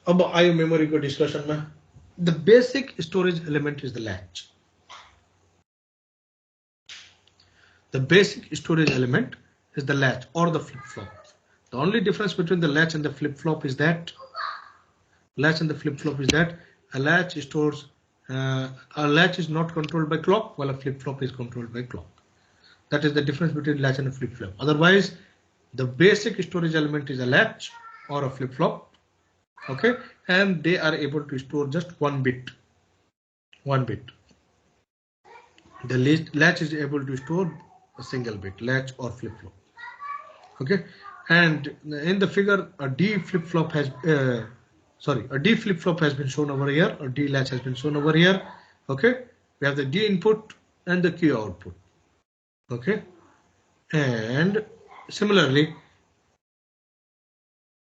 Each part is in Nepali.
अब आयो मेमोरी को डिस्कसन में. The basic storage element is the latch. The basic storage element is the latch or the flip-flop. The only difference between the latch and the flip-flop is that a latch stores a latch is not controlled by clock, while a flip-flop is controlled by clock. That is the difference between latch and a flip-flop. Otherwise, the basic storage element is a latch or a flip-flop. Okay, and they are able to store just one bit. The latch is able to store a single bit, latch or flip-flop. Okay, and in the figure, a D flip-flop has a D flip-flop has been shown over here, or D latch has been shown over here. Okay, we have the D input and the Q output. Okay, and similarly,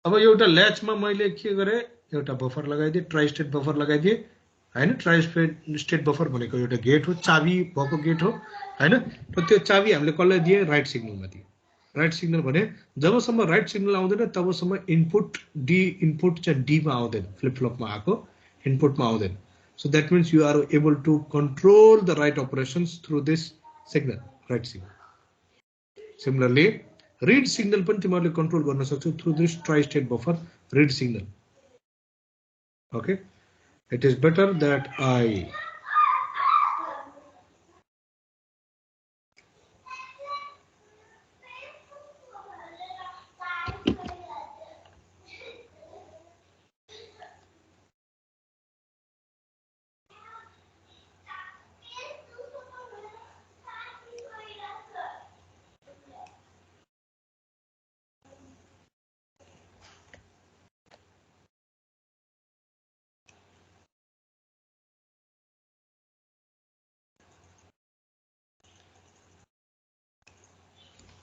अब एउटा ल्याचमा मैले के गरे, एउटा बफर लगाइदिए, ट्राई स्टेट बफर लगाइदिए हैन. ट्राई स्टेट बफर भनेको एउटा गेट हो, चाबी भएको गेट हो हैन. र त्यो चाबी हामीले कसलाई दिए, राइट सिग्नलमा दिए. राइट सिग्नल भने जबसम्म राइट सिग्नल आउँदैन तबसम्म इनपुट डी इनपुट चाहिँ डी मा आउँदैन, फ्लिप फ्लपमा आको इनपुटमा आउँदैन. So that means you are able to control the write operations through this signal, write signal. Similarly read signal पनि तिमीहरुले कन्ट्रोल गर्न सक्छौ through this tri state buffer read signal. Okay, it is better that I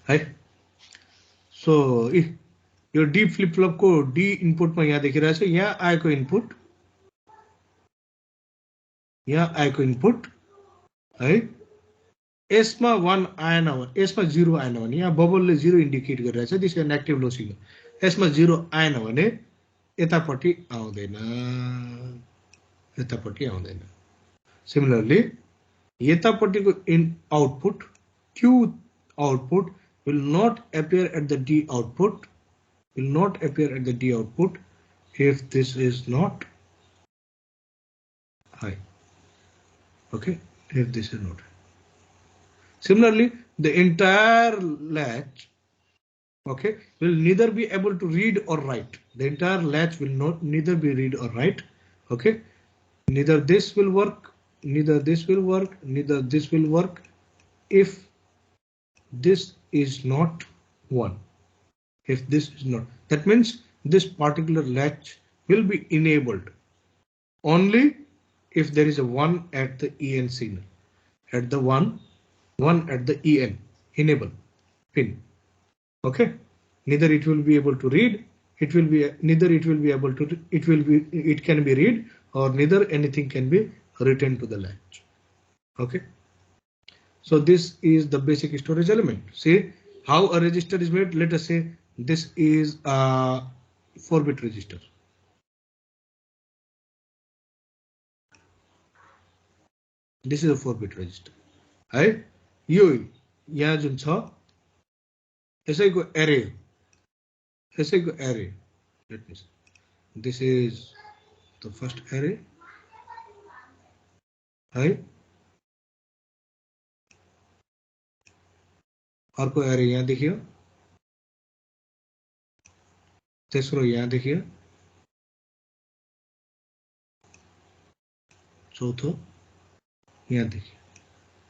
है. सो यो डी फ्लिप फ्लप को डी इनपुट में यहाँ देखिरहेछ, यहाँ आएको इनपुट, यहाँ आएको इनपुट है, यसमा 1 आएन भने, यसमा 0 आएन भने, यहाँ बबलले 0 इन्डिकेट गरिरहेछ, this is active low signal. यसमा 0 आएन भने यतापट्टि आउँदैन, यतापट्टि आउँदैन. सिमिलरली यतापट्टिको in output Q output will not appear at the D output, if this is not high. Okay, if this is not high. Similarly, the entire latch, okay, will neither be able to read or write. The entire latch will neither be read or write. Okay, neither this will work, neither this will work, neither this will work if this is not 1. If this is not, that means this particular latch will be enabled only if there is a 1 at the EN signal, at the 1 at the EN enable pin. Okay, neither it will be able to read, it can be read, or neither anything can be written to the latch. Okay, so this is the basic storage element. See how a register is made. Let us say this is a 4-bit register. This is a 4-bit register. है, यो यहाँ जुन छ यसैको array, let me see. This is the first array. है, अर्को एरे यहाँ देखियो, तेस्रो यहाँ देखियो, चौथो यहाँ देखियो.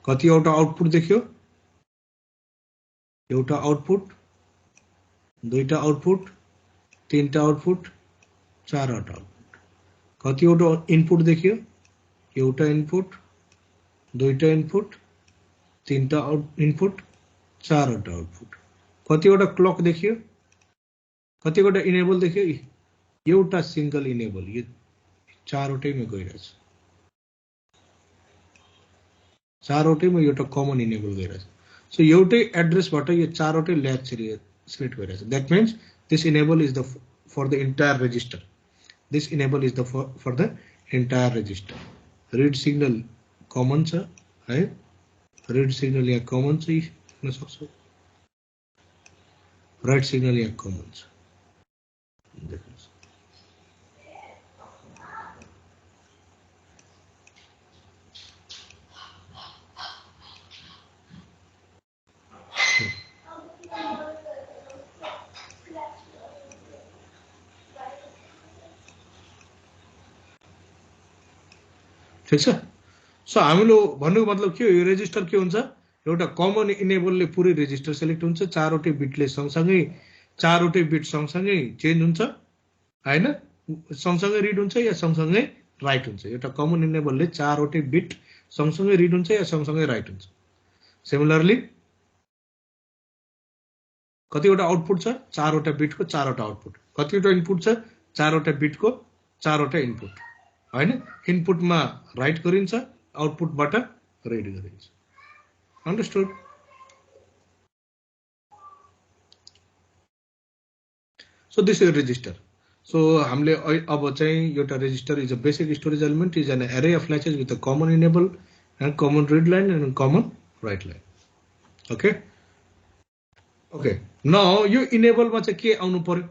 कतिवटा आउटपुट देखियो, एउटा आउटपुट, दुईटा आउटपुट, तीनटा आउटपुट, चारवटा आउटपुट. कतिवटा इनपुट देखियो, एउटा इनपुट, दुईटा इनपुट, तीनटा इनपुट, चारवटा आउटपुट. कतिवटा क्लक देखियो, कतिवटा इनेबल देखियो, एउटा सिंगल इनेबल, यो चारवटैमा गइरहेछ, चारवटैमा एउटा कमन इनेबल गइरहेछ. सो एउटै एड्रेसबाट यो चारवटै ल्याच सिलेक्ट गरिरहेछ. That means this enable is the for the entire register. This enable is the for the entire register. Read signal common छ है, read signal यहाँ common छ हुन सक्छ, write signal यहाँ common छ, देख्नुस्। ठीक छ। सो हामीले भन्नुको मतलब के हो, यो रेजिस्टर के हुन्छ, एउटा कमन इनेबलले पुरै रेजिस्टर सेलेक्ट हुन्छ, चारवटै बिटले सँगसँगै चारवटै बिट सँगसँगै चेन्ज हुन्छ हैन, सँगसँगै रिड हुन्छ या सँगसँगै राइट हुन्छ। एउटा कमन इनेबलले चारवटै बिट सँगसँगै रिड हुन्छ या सँगसँगै राइट हुन्छ। सिमिलरली कतिवटा आउटपुट छ, चारवटा बिटको चारवटा आउटपुट, कतिवटा इनपुट छ, चारवटा बिटको चारवटा इनपुट हैन, इनपुटमा राइट गरिन्छ, आउटपुटबाट रिड गरिन्छ। Understood? So this is register. सो हामीले अब चाहिँ एउटा register is a basic storage element, is an array of latches with a common enable and common read line and common write line. Okay okay, now यो इनेबलमा चाहिँ के आउनु पर्यो,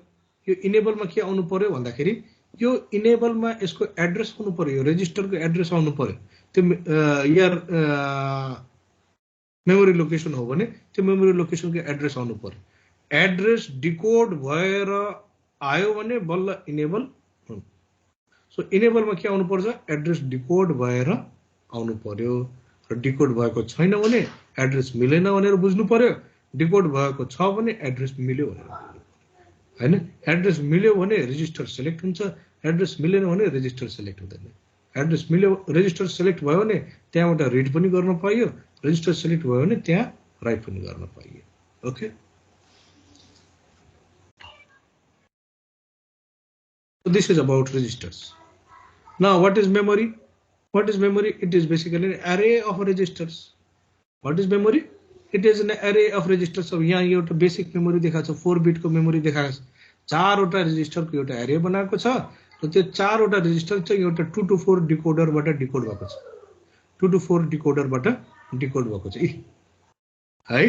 यो इनेबलमा के आउनु पर्यो भन्दाखेरि यो इनेबलमा यसको एड्रेस आउनु पर्यो, यो रेजिस्टरको एड्रेस आउनु पर्यो। त्यो यार मेमोरी लोकेसन हो भने त्यो मेमोरी लोकेसनको एड्रेस आउनु पर्यो। एड्रेस डिकोड भएर आयो भने बल्ल इनेबल हुन्छ। सो इनेबलमा के आउनु पर्छ, एड्रेस डिकोड भएर आउनु पर्यो, र डिकोड भएको छैन भने एड्रेस मिलेन भनेर बुझ्नु पर्यो, डिकोड भएको छ भने एड्रेस मिल्यो भनेर हैन। एड्रेस मिल्यो भने रेजिस्टर सेलेक्ट हुन्छ, एड्रेस मिलेन भने रेजिस्टर सेलेक्ट हुँदैन। एड्रेस मिल्यो, रेजिस्टर सेलेक्ट भयो भने त्यहाँबाट रिड पनि गर्न पाइयो, रेजिस्टर सेलेक्ट भयो भने त्यहाँ राइट पनि गर्न पाइयो। Okay, so this is about registers. Now what is memory? What is memory? It is basically an array of registers. What is memory? It is an array of registers. अब यहाँ एउटा बेसिक मेमोरी देखाएको छ, 4 बिटको मेमोरी देखाएको छ, चारवटा रेजिस्टरको एउटा एरे बनाएको छ, र त्यो चारवटा रेजिस्टर चाहिँ एउटा 2 to 4 डिकोडरबाट डिकोड भएको छ, 2 to 4 डिकोडरबाट डिकोड भएको छ है।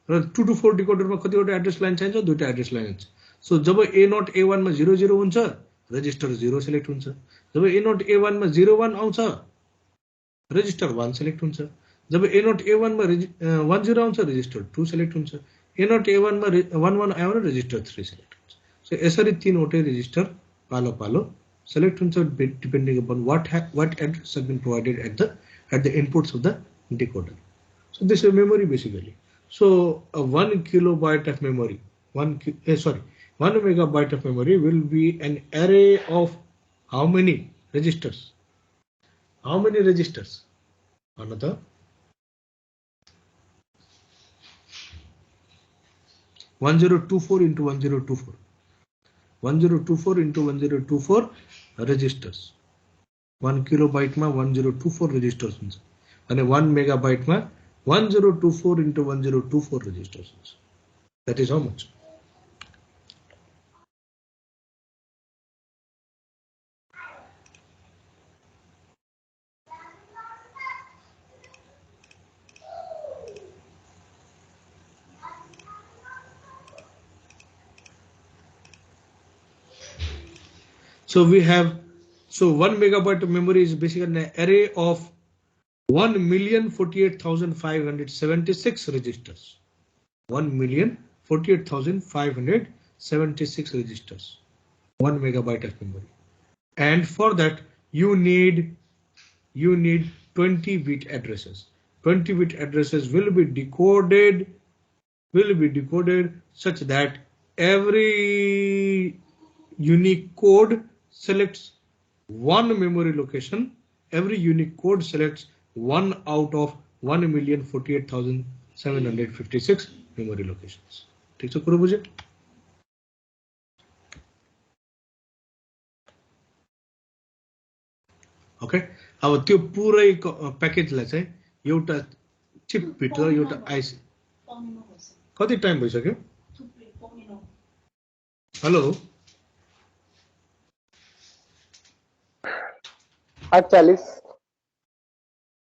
र 2 to 4 डिकोडरमा कतिवटा एड्रेस लाइन चाहिन्छ, दुईटा एड्रेस लाइन हुन्छ। सो जब A0 A1 मा 00 हुन्छ रेजिस्टर 0 सेलेक्ट हुन्छ, जब A0 A1 मा 01 आउँछ रेजिस्टर 1 सेलेक्ट हुन्छ, जब A0 A1 मा 10 आउँछ रेजिस्टर 2 सेलेक्ट हुन्छ, A0 A1 मा 11 आयो भने रेजिस्टर 3 सेलेक्ट हुन्छ। सो यसरी तीनवटै रेजिस्टर पालो पालो सेलेक्ट हुन्छ depending upon what address has been provided at the inputs of the decoder. So this is memory basically. So 1 kilobyte of memory, 1 megabyte of memory will be an array of how many registers? How many registers? Another 1024 into 1024. 1024 into 1024 registers. 1 kilobyte ma 1024 registers huncha. And 1 megabyte ma 1024 into 1024 registers huncha. That is how much? So we have, so 1 megabyte of memory is basically an array of 1,048,576 registers. 1,048,576 registers. 1 megabyte of memory. And for that you need 20-bit addresses. 20-bit addresses will be decoded such that every unique code selects one memory location. Every unique code selects one out of 1,048,756 memory locations. ठीक छ कुरो बुझ्यो? ओके, अब त्यो पुरै प्याकेजलाई चाहिँ एउटा चिप भित्र एउटा आइसी कति टाइम भइसक्यो? हेलो 8:40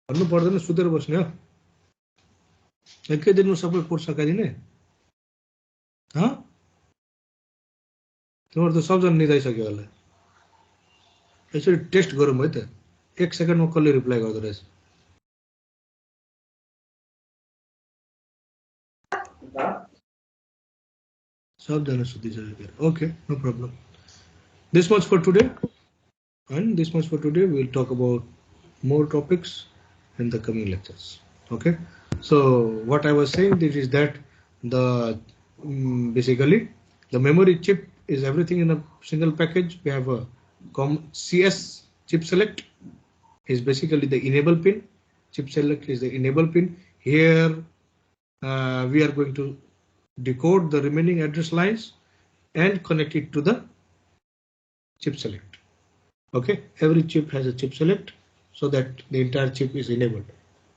भन्नु पर्दैन, सुतेर बस्ने हो। एकै दिनमा सबै कोर्स सकाइदिने? तिमीहरू त सबजना निदाइसक्यो होला। यसरी टेस्ट गरौँ है त, 1 सेकेन्डमा कसले रिप्लाई गर्दो रहेछ। सबजना सुतिसक्यो। Okay, no problem. This much for today, and this much for today. We'll talk about more topics in the coming lectures. Okay, so what I was saying is that the basically the memory chip is everything in a single package. We have a CS chip select is basically the enable pin. Chip select is the enable pin. Here we are going to decode the remaining address lines and connect it to the chip select. Okay, every chip has a chip select so that the entire chip is enabled.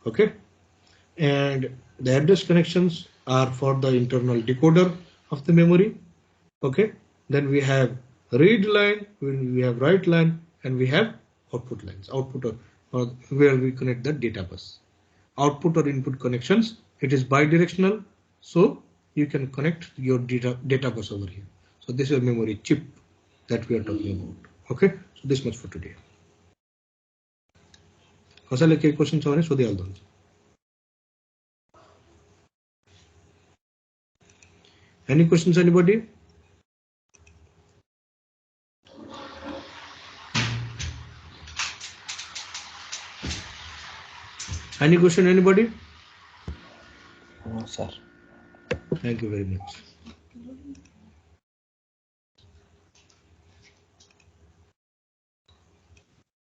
Okay, and the address connections are for the internal decoder of the memory. Okay, then we have read line, we have write line, and we have output lines, output or where we connect the data bus. Output or input connections, it is bidirectional, so you can connect your data bus over here. So this is a memory chip that we are talking about. Okay, so this much for today. कसैले केही क्वेशन छ भने सोधिहाल्नु हुन्छ। Any questions, anybody? Any question, anybody? No, sir. Thank you very much.